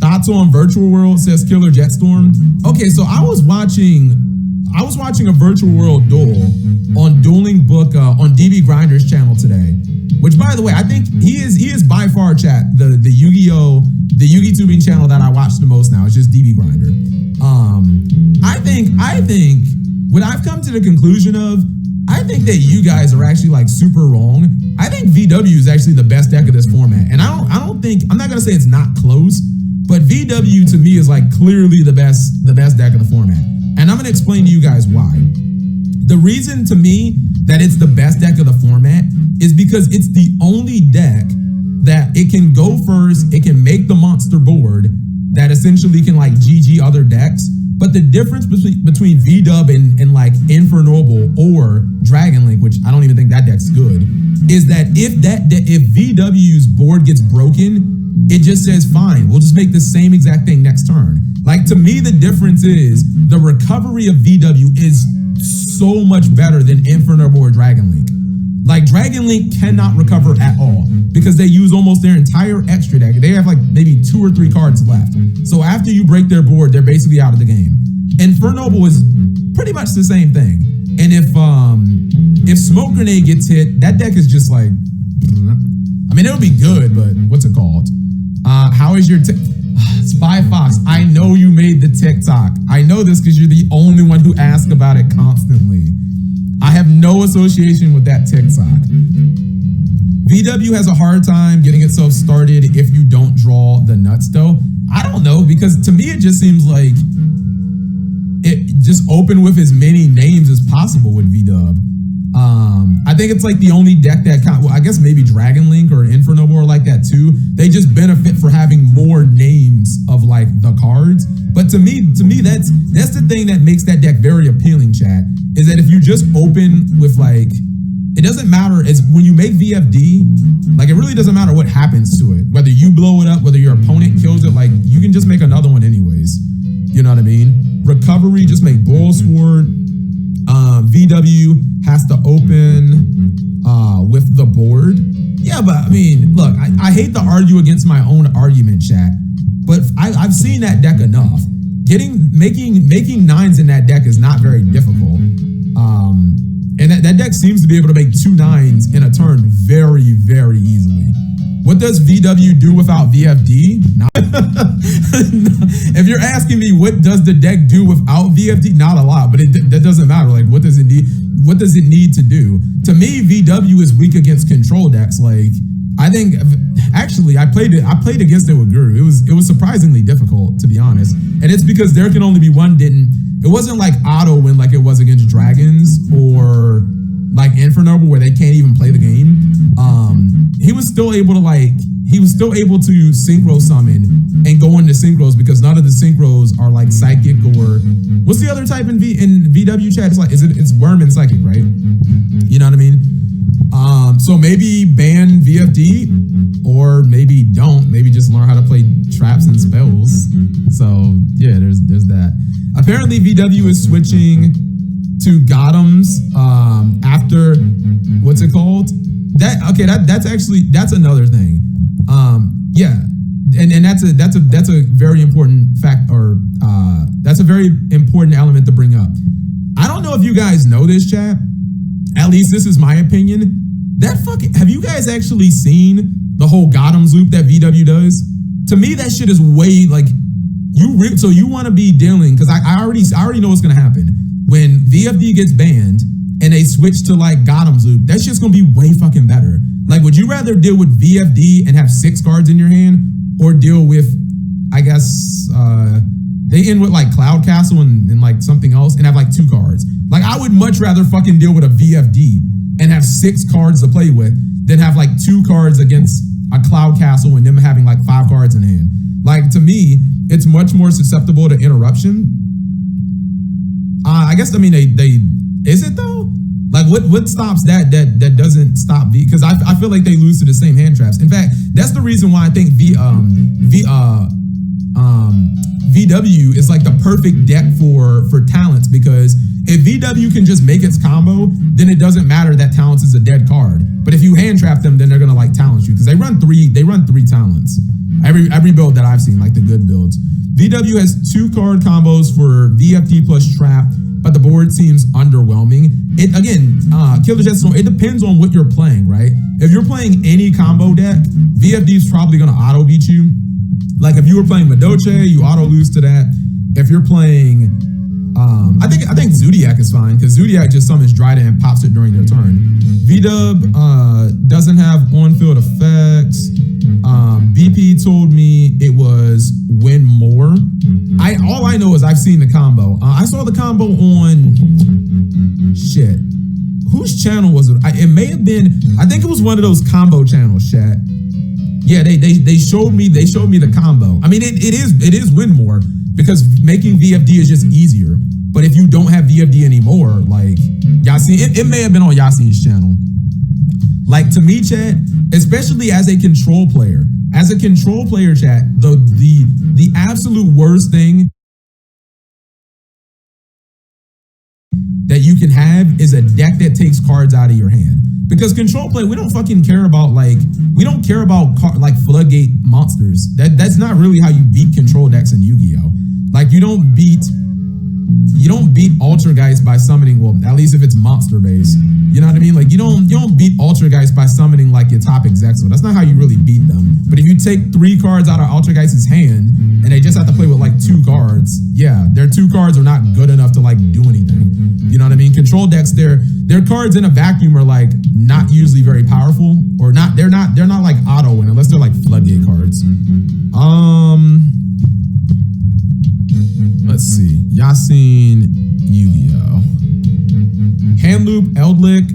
Thoughts on Virtual World, says Killer Jetstorm. Okay, so I was watching a Virtual World duel on Dueling Book on DB Grinder's channel today. Which, by the way, I think he is by far, chat, the Yu-Gi-Oh! The Yu-Gi Tubing channel that I watch the most now. It's just DB Grinder. I think what I've come to the conclusion of, I think that you guys are actually like super wrong. I think VW is actually the best deck of this format. And I don't think, I'm not gonna say it's not close, but VW to me is like clearly the best deck of the format. And I'm gonna explain to you guys why. The reason to me that it's the best deck of the format is because it's the only deck that it can go first, it can make the monster board that essentially can like GG other decks. But the difference between VW and like Infernoble or Dragon Link, which I don't even think that deck's good, is that if VW's board gets broken, it just says, fine, we'll just make the same exact thing next turn. Like, to me, the difference is the recovery of VW is so much better than Infernoble or Dragon Link. Like, Dragon Link cannot recover at all because they use almost their entire extra deck. They have like maybe 2 or 3 cards left. So after you break their board, they're basically out of the game. Infernoble is pretty much the same thing. And if Smoke Grenade gets hit, that deck is just like, I mean, it'll be good, but what's it called? How is your Spy Fox? I know you made the TikTok. I know this because you're the only one who asks about it constantly. I have no association with that TikTok. VW has a hard time getting itself started if you don't draw the nuts though. I don't know, because to me it just seems like it just open with as many names as possible with VW. I think it's like the only deck that well, I guess maybe Dragon Link or Infernoble are like that too. They just benefit for having more names of like the cards. But to me that's the thing that makes that deck very appealing, chat, is that if you just open with like, it doesn't matter, it's when you make VFD, like it really doesn't matter what happens to it. Whether you blow it up, whether your opponent kills it, like you can just make another one anyways. You know what I mean? Recovery, just make Bull Sword. VW has to open with the board. Yeah, but I mean, look, I hate to argue against my own argument, chat, but I've seen that deck enough. Making 9s in that deck is not very difficult. And that deck seems to be able to make 2 9s in a turn very, very easily. What does VW do without VFD? If you're asking me what does the deck do without VFD, not a lot, but that doesn't matter. Like, what does it need? What does it need to do? To me, VW is weak against control decks. Like, I think actually I played against it with Guru. It was surprisingly difficult, to be honest. And it's because there can only be one it wasn't like auto win like it was against Dragons or like Infernoble where they can't even play the game. He was still able to synchro summon and go into synchros because none of the synchros are like psychic or what's the other type in VW chat? It's like it's worm and psychic, right? You know what I mean? So maybe ban VFD or maybe don't. Maybe just learn how to play traps and spells. So yeah, there's that. Apparently VW is switching to Gothams after what's it called? That's another thing. Yeah, and that's a very important fact, or that's a very important element to bring up. I don't know if you guys know this, chat. At least this is my opinion. Have you guys actually seen the whole Gothams loop that VW does? To me, that shit is way like so you want to be dealing, because I already know what's gonna happen when VFD gets banned and they switch to like Gothams loop. That shit's gonna be way fucking better. Like, would you rather deal with VFD and have 6 cards in your hand, or deal with, I guess, they end with like Cloud Castle and like something else and have like 2 cards? Like, I would much rather fucking deal with a VFD and have 6 cards to play with than have like 2 cards against a Cloud Castle and them having like 5 cards in hand. Like, to me, it's much more susceptible to interruption. I guess, I mean, they is it though? Like, what stops that doesn't stop because I feel like they lose to the same hand traps. In fact, that's the reason why I think VW is like the perfect deck for talents, because if VW can just make its combo, then it doesn't matter that talents is a dead card. But if you hand trap them, then they're gonna like talent you because they run three talents. Every build that I've seen, like the good builds. VW has 2 card combos for VFD plus Trap, but the board seems underwhelming. It again, Killer Jetstorm, it depends on what you're playing, right? If you're playing any combo deck, VFD is probably gonna auto beat you. Like if you were playing Madoche, you auto lose to that. If you're playing, I think Zodiac is fine because Zodiac just summons Dryden and pops it during their turn. VDub doesn't have on-field effects. BP told me it was win more. All I know is I've seen the combo. I saw the combo on shit. Whose channel was it? It may have been. I think it was one of those combo channels. Chat. Yeah, they showed me the combo. I mean, it is win more because making VFD is just easier. But if you don't have VFD anymore, like Yasin, it may have been on Yasin's channel. Like to me, chat, especially as a control player, chat, the absolute worst thing that you can have is a deck that takes cards out of your hand. Because control play, we don't fucking care about like floodgate monsters. That's not really how you beat control decks in Yu-Gi-Oh! Like you don't beat Altergeist by summoning, well, at least if it's monster based. You know what I mean? Like you don't beat Altergeist by summoning like your top executive. That's not how you really beat them. But if you take 3 cards out of Altergeist's hand and they just have to play with like 2 cards, yeah, their 2 cards are not good enough to like do anything. You know what I mean? Control decks, their cards in a vacuum are like not usually very powerful, or not. They're not like auto win unless they're like floodgate cards. Let's see. Yasin, Yu-Gi-Oh! Hand loop, Eldlick,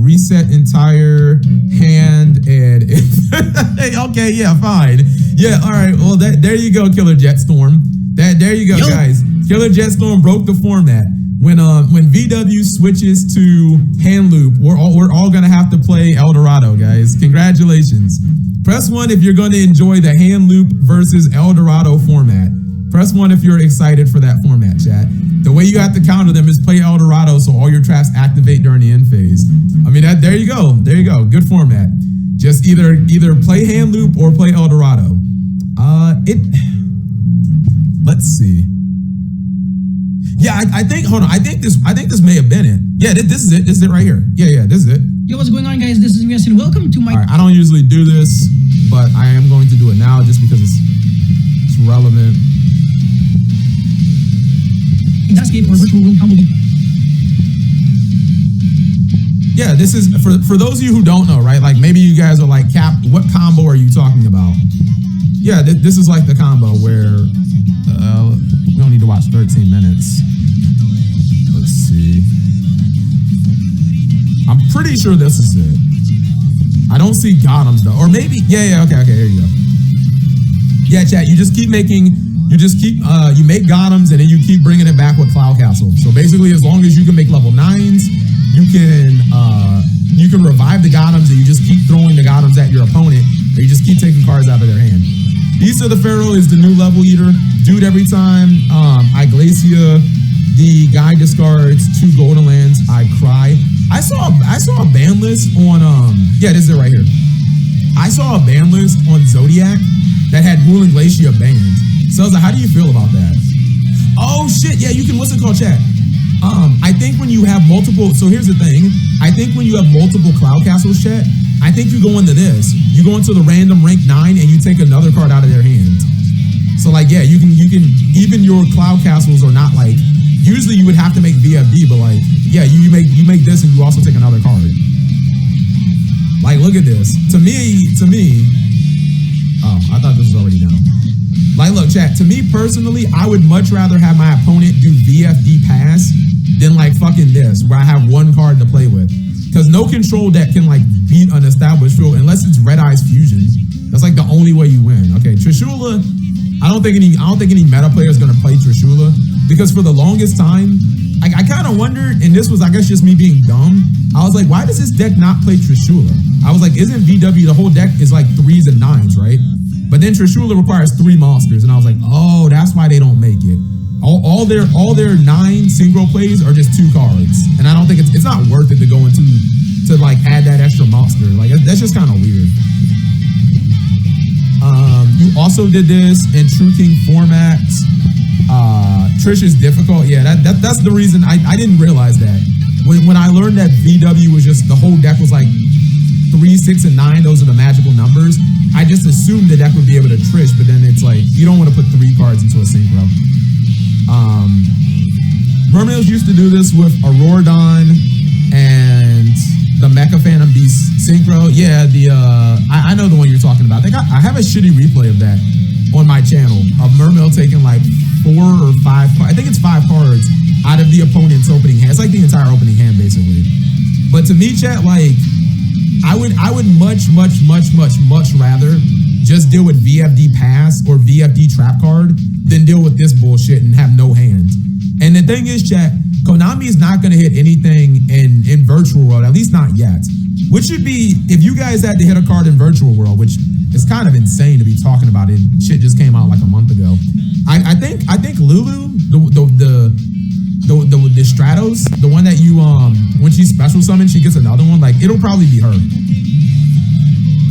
reset entire hand, and okay, yeah, fine. Yeah, all right. Well, there you go, Killer Jetstorm. There you go, guys. Killer Jetstorm broke the format. When VW switches to hand loop, we're all gonna have to play El Dorado, guys. Congratulations. Press 1 if you're gonna enjoy the hand loop versus El Dorado format. Press 1 if you're excited for that format, chat. The way you have to counter them is play El Dorado so all your traps activate during the end phase. I mean, there you go. There you go. Good format. Just either play hand loop or play El Dorado. Let's see. Yeah, I think, hold on. I think this may have been it. Yeah, this is it. This is it right here. Yeah, this is it. Yo, what's going on, guys? This is Yasin. Welcome to my... All right, I don't usually do this, but I am going to do it now just because it's relevant. Escape or virtual world combo. Yeah, this is for those of you who don't know, right? Like maybe you guys are like, Cap, what combo are you talking about? Yeah, this is like the combo where we don't need to watch 13 minutes. Let's see. I'm pretty sure this is it. I don't see Gotham's though, or maybe okay, here you go. Yeah, chat. You just keep making. You make Gotham's and then you keep bringing it back with Cloud Castle. So basically, as long as you can make level 9s, you can revive the Gotham's and you just keep throwing the Gotham's at your opponent, or you just keep taking cards out of their hand. Beast of the Pharaoh is the new level eater. Dude, every time Iglesia, the guy discards 2 golden lands, I cry. I saw a ban list on this is it right here. I saw a ban list on Zodiac that had Moon and Glacier banned. So I was like, how do you feel about that? Oh shit, yeah, you can, what's it called, chat? I think when you have multiple, so here's the thing. I think when you have multiple Cloud Castles, chat, I think you go into this. You go into the random rank 9 and you take another card out of their hand. So like, yeah, you can, even your Cloud Castles are not like, usually you would have to make VFD, but like, yeah, you make this and you also take another card. Like, look at this. To me, oh, I thought this was already down. Like, look, chat, to me personally, I would much rather have my opponent do VFD pass than like fucking this, where I have 1 card to play with. Because no control deck can like beat an established field unless it's Red Eyes Fusion. That's like the only way you win. Okay, Trishula, I don't think any meta player is gonna play Trishula, because for the longest time, I kind of wondered, and this was, I guess, just me being dumb. I was like, why does this deck not play Trishula? I was like, isn't VW, the whole deck is like 3s and 9s, right? But then Trishula requires 3 monsters, and I was like, oh, that's why they don't make it. All their 9 synchro plays are just 2 cards, and I don't think it's not worth it to go into to like add that extra monster. Like that's just kind of weird. You also did this in True King formats. Trish is difficult. Yeah, that's the reason I didn't realize that. When I learned that VW was just, the whole deck was like 3, 6, and 9, those are the magical numbers, I just assumed the deck would be able to Trish, but then it's like, you don't want to put 3 cards into a synchro. Mermails used to do this with Auroradon and the Mecha Phantom Beast synchro. Yeah, I know the one you're talking about. I have a shitty replay of that on my channel of Mermail taking like 4 or 5, I think it's 5 cards out of the opponent's opening hand. It's like the entire opening hand, basically. But to me, chat, like, I would much rather just deal with VFD pass or VFD trap card than deal with this bullshit and have no hand. And the thing is, chat, Konami is not going to hit anything in Virtual World, at least not yet. Which should be, if you guys had to hit a card in Virtual World, which is kind of insane to be talking about it. Shit just came out like a month ago. I think Lulu, the Stratos, the one that you when she special summons, she gets another one. Like, it'll probably be her.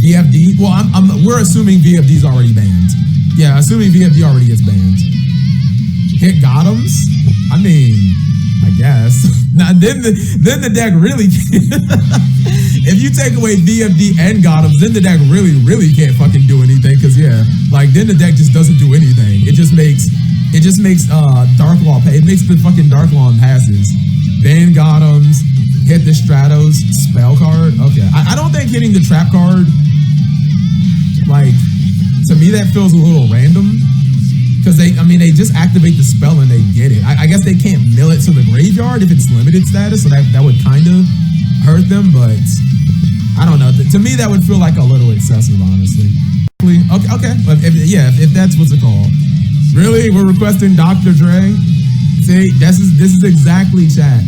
VFD. Well, we're assuming VFD's already banned. Yeah, assuming VFD already gets banned. Hit Gothams. I mean, I guess. Now then the deck really if you take away VFD and Gothams, then the deck really can't fucking do anything. Cause yeah, like then the deck just doesn't do anything. It just makes Dark Law pay. It makes the fucking Dark Law passes. Ban Gothams, hit the Stratos, spell card. Okay. I don't think hitting the trap card, like, to me that feels a little random. Because they just activate the spell and they get it. I guess they can't mill it to the graveyard if it's limited status, so that would kind of hurt them, but I don't know. To me, that would feel like a little excessive, honestly. Okay. If that's what's it called. Really? We're requesting Dr. Dre? See, this is exactly chat.